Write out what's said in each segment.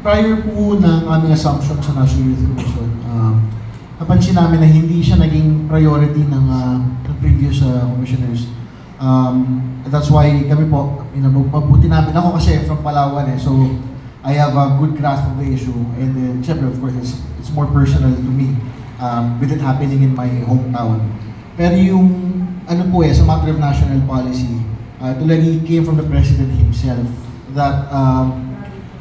prior po ng aming assumption sa National Youth Commission, napansin namin na hindi siya naging priority ng previous commissioners. That's why kami po, mabuti namin. Ako kasi from Palawan so I have a good grasp of the issue. And then, syempre, of course, it's more personal to me with it happening in my hometown. Pero yung, sa matter of national policy, it already came from the President himself that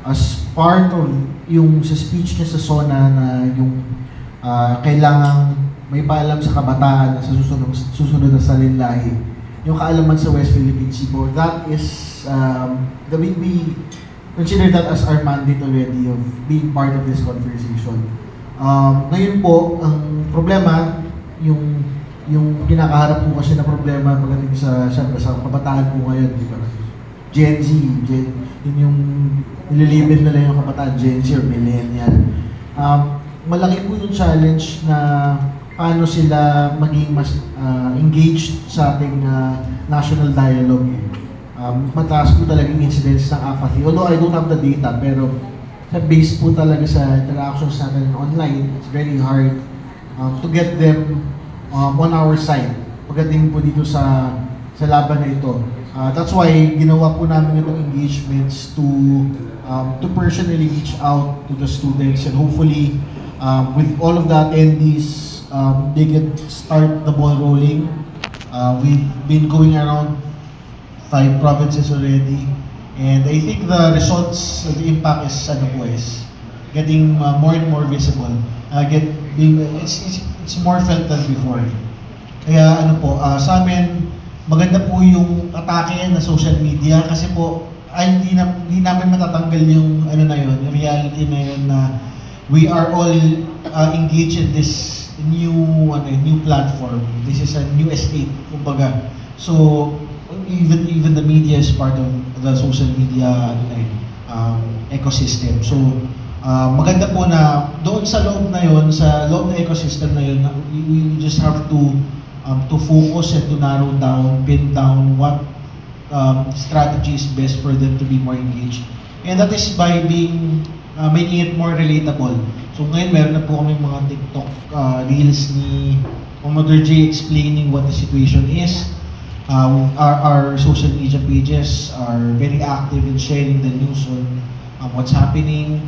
as part of yung sa speech niya sa SONA na yung kailangang may paalam sa kabataan sa susunod na salinlahi, yung kaalaman sa West Philippine Sea, that is, we consider that as our mandate already of being part of this conversation. Ngayon po, ang problema, yung kinakaharap po kasi na problema pagdating syempre, sa kabataan po ngayon, di ba? Gen Z, yun yung nililibel nila yung kabataan, Gen Z or millennial. Malaki po yung challenge na paano sila maging mas engaged sa ating national dialogue. Mataas po talagang incidence ng apathy. Although I don't have the data, pero based po talaga sa interactions natin online, it's very hard to get them on our side pagdating po dito sa laban na ito. That's why ginawa po namin itong engagements to personally reach out to the students, and hopefully with all of the attendees, they can start the ball rolling. We've been going around 5 provinces already, and I think the results, the impact is getting more and more visible. It's more felt than before. Kaya sa amin, maganda po yung atake na social media kasi po hindi namin matatanggal yung yung reality na yun na we are all engaged in this new platform. This is a new estate, kumbaga. So even the media is part of the social media ecosystem. So maganda po na doon sa loob na yun, sa loob ng ecosystem na yun, we just have to focus and to narrow down, pin down what strategy is best for them to be more engaged. And that is by making it more relatable. So ngayon meron na po kami mga TikTok reels ni Commodore J explaining what the situation is. Our social media pages are very active in sharing the news on what's happening.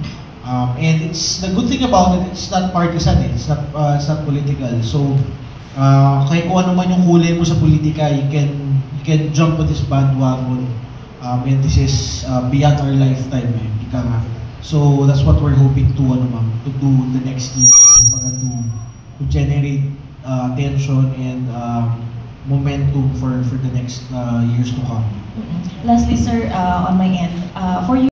And it's the good thing about it, it's not partisan, it's not political. So kahit kung ano man yung kulay mo sa politika, you can jump on this bandwagon. And this is beyond our lifetime, ika nga. So that's what we're hoping to do the next year, to generate attention and momentum for the next years to come. Lastly, sir, on my end, for you.